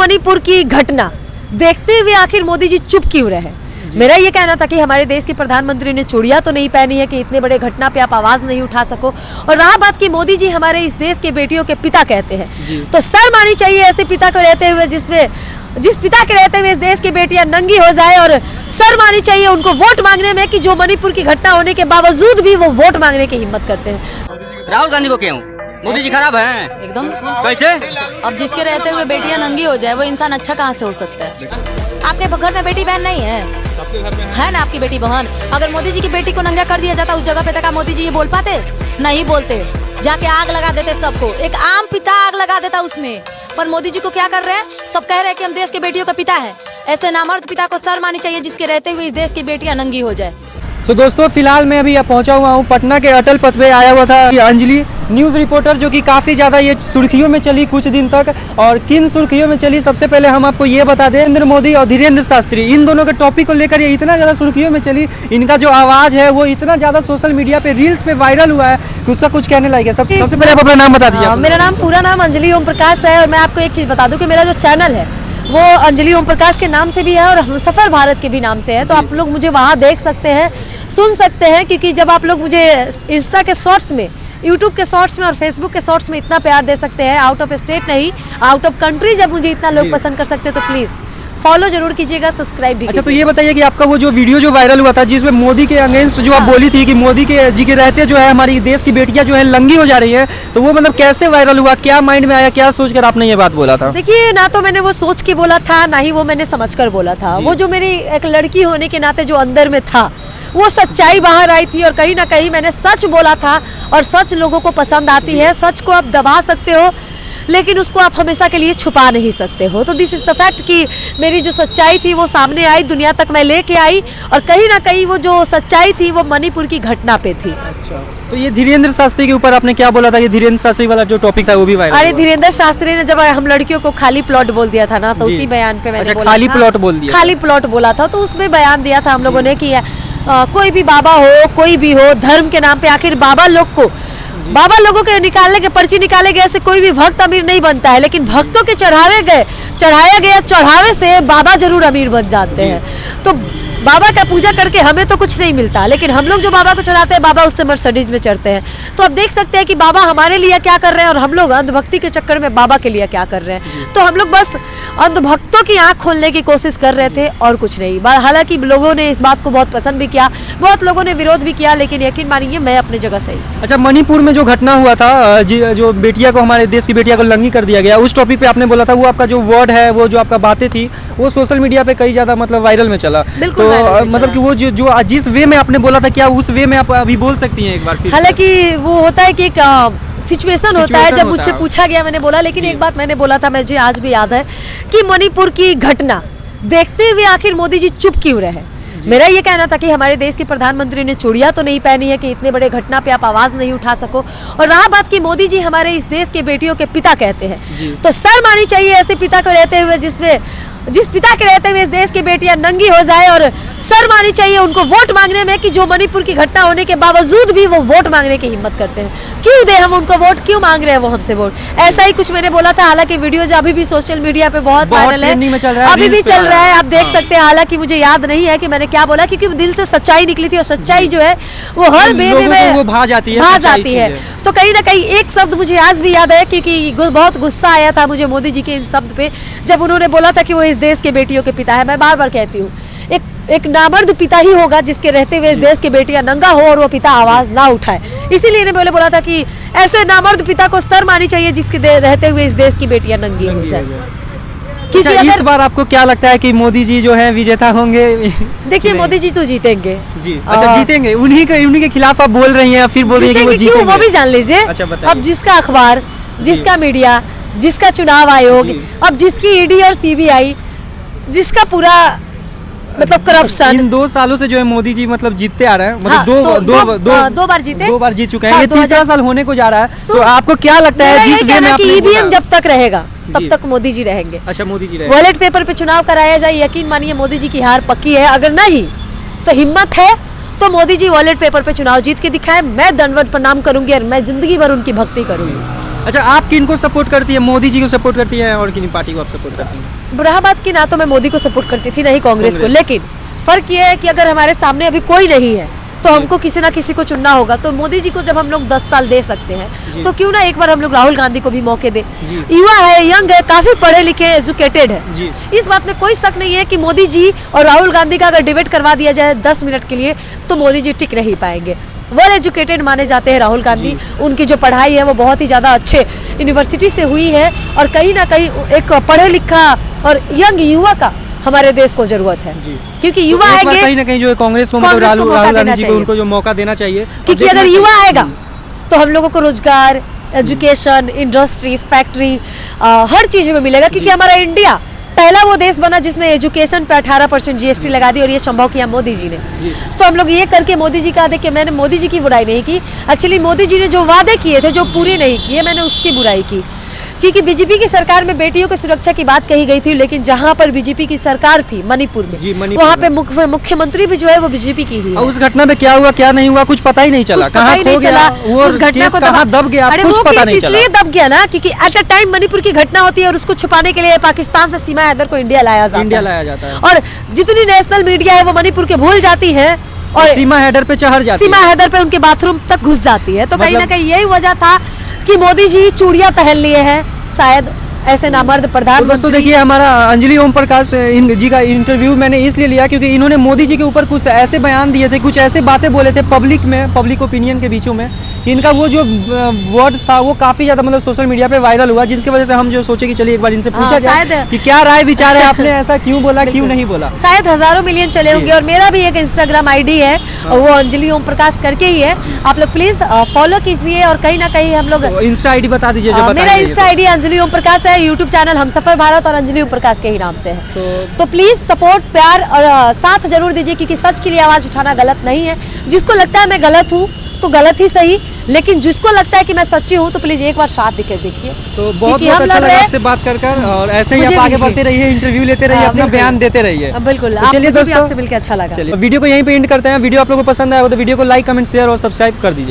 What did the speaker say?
मणिपुर की घटना देखते हुए आखिर मोदी जी चुप क्यों रहे। मेरा ये कहना था कि हमारे देश के प्रधानमंत्री ने चूड़ियां तो नहीं पहनी है कि इतने बड़े घटना पे आप आवाज नहीं उठा सको। और रहा बात कि मोदी जी हमारे इस देश के बेटियों के पिता कहते हैं, तो शर्म आनी चाहिए ऐसे पिता को रहते हुए जिस पिता के रहते हुए इस देश की बेटियां नंगी हो जाए। और शर्म आनी चाहिए उनको वोट मांगने में कि जो मणिपुर की घटना होने के बावजूद भी वो वोट मांगने की हिम्मत करते हैं। राहुल गांधी को क्यों? मोदी जी खराब हैं एकदम। कैसे? अब जिसके रहते हुए बेटियां नंगी हो जाए वो इंसान अच्छा कहाँ से हो सकता है? आपके घर में बेटी बहन नहीं है ना? आपकी बेटी बहन, अगर मोदी जी की बेटी को नंगा कर दिया जाता उस जगह पे तक मोदी जी ये बोल पाते? नहीं बोलते, जाके आग लगा देते सबको। एक आम पिता आग लगा देता उसमें। पर मोदी जी को क्या कर रहे हैं? सब कह रहे हैं कि हम देश के बेटियों का पिता है। ऐसे नामर्द पिता को शर्म आनी चाहिए जिसके रहते हुए इस देश की बेटियां नंगी हो जाए। तो दोस्तों फिलहाल मैं अभी पहुंचा हुआ हूं पटना के अटल पथ पे आया हुआ था अंजलि न्यूज़ रिपोर्टर, जो कि काफ़ी ज़्यादा ये सुर्खियों में चली कुछ दिन तक। और किन सुर्खियों में चली, सबसे पहले हम आपको ये बता दें, नरेंद्र मोदी और धीरेन्द्र शास्त्री, इन दोनों के टॉपिक को लेकर ये इतना ज़्यादा सुर्खियों में चली, इनका जो आवाज़ है वो इतना ज़्यादा सोशल मीडिया पे रील्स पे वायरल हुआ है कि उसका कुछ कहने लायक है। सबसे पहले आप अपना नाम बता दीजिए। मेरा नाम पूरा नाम अंजलि ओम प्रकाश है। और मैं आपको एक चीज़ बता दूं कि मेरा जो चैनल है वो अंजलि ओम प्रकाश के नाम से भी है और हमसफर भारत के भी नाम से है। तो आप लोग मुझे वहाँ देख सकते हैं, सुन सकते हैं, क्योंकि जब आप लोग मुझे इंस्टा के शॉर्ट्स में, यूट्यूब के शॉर्ट्स में और फेसबुक के शॉर्ट्स में इतना प्यार दे सकते हैं, आउट ऑफ स्टेट नहीं आउट ऑफ कंट्री जब मुझे इतना लोग पसंद कर सकते हैं, तो प्लीज़ फॉलो जरूर कीजिएगा, सब्सक्राइब भी। अच्छा, तो ये बताइए कि आपका वो जो वीडियो जो वायरल हुआ था जिसमें मोदी के अगेंस्ट जो आप बोली थी कि मोदी के जी के रहते जो है हमारी देश की बेटियां जो है नंगी हो जा रही हैं, तो वो मतलब कैसे वायरल हुआ, क्या माइंड में आया, क्या सोचकर आपने ये बात बोला था? देखिए, ना तो मैंने वो सोच के बोला था, ना ही वो मैंने समझकर बोला था। वो जो मेरी एक लड़की होने के नाते जो अंदर में था वो सच्चाई बाहर आई थी। और कहीं ना कहीं मैंने सच बोला था। और सच लोगों को पसंद आती है। सच को आप दबा सकते हो लेकिन उसको आप हमेशा के लिए छुपा नहीं सकते हो। तो दिस इज द फैक्ट कि मेरी जो सच्चाई थी वो सामने आई, दुनिया तक मैं लेके आई। और कहीं ना कहीं वो जो सच्चाई थी वो मणिपुर की घटना पे थी। अच्छा, तो ये धीरेन्द्र शास्त्री के ऊपर आपने क्या बोला था? ये धीरेन्द्र शास्त्री वाला जो टॉपिक था वो भी वायरल। अरे धीरेन्द्र शास्त्री ने जब हम लड़कियों को खाली प्लॉट बोल दिया था ना, तो उसी बयान पे मैंने बोला खाली प्लॉट बोल दिया, खाली प्लॉट बोला था। तो उसमें बयान दिया था हम लोगों ने कि कोई भी बाबा हो, कोई भी हो, धर्म के नाम पे आखिर बाबा लोगों के निकालने के पर्ची निकाले गए से कोई भी भक्त अमीर नहीं बनता है। लेकिन भक्तों के चढ़ाया गया चढ़ावे से बाबा जरूर अमीर बन जाते हैं। तो बाबा का पूजा करके हमें तो कुछ नहीं मिलता, लेकिन हम लोग जो बाबा को चढ़ाते हैं, बाबा उससे मर्सिडीज में चढ़ते हैं। तो आप देख सकते हैं कि बाबा हमारे लिए क्या कर रहे हैं और हम लोग अंधभक्ति के चक्कर में बाबा के लिए क्या कर रहे हैं। तो हम लोग बस अंधभक्तों की आंख खोलने की कोशिश कर रहे थे और कुछ नहीं। हालांकि लोगों ने इस बात को बहुत पसंद भी किया, बहुत लोगों ने विरोध भी किया, लेकिन यकीन मानिए मैं अपनी जगह सही। अच्छा, मणिपुर में जो घटना हुआ था, जो बेटिया को, हमारे देश की बेटिया को नंगी कर दिया गया, उस टॉपिक पे आपने बोला था, वो आपका जो वर्ड है, वो जो आपका बातें थी, वो सोशल मीडिया पे कई ज्यादा मतलब वायरल में चला। बिल्कुल, तो मतलब कि वो जो जिस वे में आपने बोला था, क्या उस वे में आप अभी बोल सकती हैं एक बार फिर? हालांकि वो होता है कि एक सिचुएशन होता है, जब मुझसे पूछा गया मैंने बोला। लेकिन एक बात मैंने बोला था, मुझे आज भी याद है, कि मणिपुर की घटना देखते हुए आखिर मोदी जी चुप क्यों रहे। मेरा ये कहना था कि हमारे देश के प्रधानमंत्री ने चूड़ियां तो नहीं पहनी है कि इतने बड़े घटना पे आप आवाज नहीं उठा सको। और रहा बात कि मोदी जी हमारे इस देश के बेटियों के पिता कहते हैं, तो शर्म आनी चाहिए ऐसे पिता को रहते हुए जिस पिता के रहते हुए इस देश की बेटियां नंगी हो जाए। और शर्म आनी चाहिए उनको वोट मांगने में कि जो मणिपुर की घटना होने के बावजूद भी वो वोट मांगने की हिम्मत करते हैं। क्यों दे हम उनको वोट, क्यों मांग रहे हैं वो हमसे वोट? ऐसा ही कुछ मैंने बोला था। हालांकि वीडियो जो अभी भी सोशल मीडिया पे बहुत वायरल है, अभी भी चल रहा है, आप देख सकते हैं। हालांकि मुझे याद नहीं है कि मैंने क्या बोला, क्योंकि दिल से सच्चाई निकली थी। और सच्चाई जो है वो हर बेबे में भा जाती है। तो कहीं ना कहीं एक शब्द मुझे आज भी याद है, क्योंकि बहुत गुस्सा आया था मुझे मोदी जी के इन शब्द पे, जब उन्होंने बोला था कि वो इस देश के बेटियों के पिता है। मैं बार बार कहती हूँ, एक नामर्द पिता ही होगा जिसके रहते हुए इस देश की बेटियां नंगा हो और वो पिता आवाज ना उठाए। इसीलिए मैंने बोला था कि ऐसे नामर्द पिता को शर्म आनी चाहिए जिसके रहते हुए इस देश की बेटियां नंगी हो जाए। क्योंकि इस बार आपको क्या लगता है कि मोदी जी जो है विजेता होंगे? देखिए, मोदी जी तो जीतेंगे जी। अच्छा, जीतेंगे? उन्हीं के खिलाफ आप बोल रही हैं, फिर बोल रही हैं कि वो जीतेंगे। वो भी जान लीजिए। अच्छा, अब जिसका अखबार, जिसका मीडिया, जिसका चुनाव आयोग, अब जिसकी ईडी और सीबीआई, जिसका पूरा मतलब करप्शन, इन 2 सालों से जो है मोदी जी मतलब जीतते आ रहे हैं, मतलब दो बार जीत चुके हैं। ये 3रा साल होने को जा रहा है। तो आपको क्या लगता है जिस वे में आपने ईवीएम जब तक रहेगा तब तक मोदी जी रहेंगे? अच्छा, मोदी जी रहेंगे। बैलेट पेपर पे चुनाव कराया जाए, यकीन मानिए मोदी जी की हार पक्की है। अगर नहीं तो हिम्मत है तो मोदी जी बैलेट पेपर पे चुनाव जीत के दिखाए। मैं दंडवत प्रणाम करूंगी और मैं जिंदगी भर उनकी भक्ति करूंगी। अच्छा, आप किनको सपोर्ट करती है? मोदी जी को सपोर्ट करती है और किन पार्टी को आप सपोर्ट करती हैं? रहा की ना तो मैं मोदी को सपोर्ट करती थी, नहीं कांग्रेस को। लेकिन फर्क ये है कि अगर हमारे सामने अभी कोई नहीं है तो हमको किसी ना किसी को चुनना होगा। तो मोदी जी को जब हम लोग 10 साल दे सकते हैं तो क्यों ना एक बार हम लोग राहुल गांधी को भी मौके दे। युवा है, यंग है, काफी पढ़े लिखे, एजुकेटेड है। इस बात में कोई शक नहीं है कि मोदी जी और राहुल गांधी का अगर डिबेट करवा दिया जाए 10 मिनट के लिए तो मोदी जी टिक नहीं पाएंगे। वेल एजुकेटेड माने जाते हैं राहुल गांधी। उनकी जो पढ़ाई है वो बहुत ही ज़्यादा अच्छे यूनिवर्सिटी से हुई है और कहीं ना कहीं एक पढ़े लिखा और यंग युवा का हमारे देश को जरूरत है। क्योंकि युवा तो आएंगे, कहीं ना कहीं जो कांग्रेस को मतलब राहुल गांधी जी को उनको जो मौका देना चाहिए, क्योंकि अगर युवा आएगा तो हम लोगों को रोजगार, एजुकेशन, इंडस्ट्री, फैक्ट्री हर चीज में मिलेगा। क्योंकि हमारा इंडिया पहला वो देश बना जिसने एजुकेशन पे 18% जीएसटी लगा दी और ये संभव किया मोदी जी ने। तो हम लोग ये करके मोदी जी का देखिए, मैंने मोदी जी की बुराई नहीं की। एक्चुअली मोदी जी ने जो वादे किए थे जो पूरे नहीं किए, मैंने उसकी बुराई की। क्योंकि बीजेपी की सरकार में बेटियों की सुरक्षा की बात कही गई थी, लेकिन जहां पर बीजेपी की सरकार थी मणिपुर में, वहां पे मुख्यमंत्री भी जो है वो बीजेपी की ही है। उस घटना में क्या हुआ क्या नहीं हुआ कुछ पता ही नहीं चला, कहाँ खो गया, वो उस घटना को दब गया, अरे कुछ वो पता केस नहीं चला। इसलिए दब गया ना क्योंकि एट अ टाइम मणिपुर की घटना होती है और उसको छुपाने के लिए पाकिस्तान से सीमा हैदर को इंडिया लाया जाता है। और जितनी नेशनल मीडिया है वो मणिपुर के भूल जाती है और सीमा हैदर पे चढ़ जाती है, सीमा हैदर पे उनके बाथरूम तक घुस जाती है। तो कहीं ना कहीं यही वजह था कि मोदी जी चूड़ियां पहन लिए हैं, शायद ऐसे नामर्द प्रधानमंत्री। दोस्तों देखिए, हमारा अंजलि ओम प्रकाश जी का इंटरव्यू मैंने इसलिए लिया क्योंकि इन्होंने मोदी जी के ऊपर कुछ ऐसे बयान दिए थे, कुछ ऐसे बातें बोले थे पब्लिक में, पब्लिक ओपिनियन के बीचों में, कि इनका वो जो वर्ड्स था वो काफी ज्यादा मतलब सोशल मीडिया पे वायरल हुआ, जिसकी वजह से हम जो सोचे कि चलिए एक बार इनसे पूछा जाए कि क्या राय विचार है, आपने ऐसा क्यों बोला, क्यों नहीं बोला। शायद हजारों मिलियन चले होंगे और मेरा भी एक इंस्टाग्राम आईडी है और वो अंजलि ओम प्रकाश करके ही है। आप लोग प्लीज फॉलो कीजिए और कहीं ना कहीं हम लोग इंस्टा आईडी बता दीजिए। मेरा इंस्टा आईडी अंजलि ओम प्रकाश है, यूट्यूब चैनल हमसफर भारत और अंजलि ओम प्रकाश के ही नाम से है। तो प्लीज सपोर्ट, प्यार और साथ जरूर दीजिए क्योंकि सच के लिए आवाज उठाना गलत नहीं है। जिसको लगता है मैं गलत हूँ तो गलत ही सही, लेकिन जिसको लगता है कि मैं सच्ची हूँ तो प्लीज एक बार साथ दिखे देखिए। तो बहुत अच्छा लगा आपसे बात कर और ऐसे ही आप आगे बढ़ते रहिए, इंटरव्यू लेते रहिए, अपना बयान देते रहिए। बिल्कुल, चलिए दोस्तों, आपसे मिलकर अच्छा लगा। वीडियो को यहीं पे एंड करते हैं। वीडियो आप लोगों को पसंद आया हो तो वीडियो को लाइक, कमेंट, शेयर और सब्सक्राइब कर दीजिए।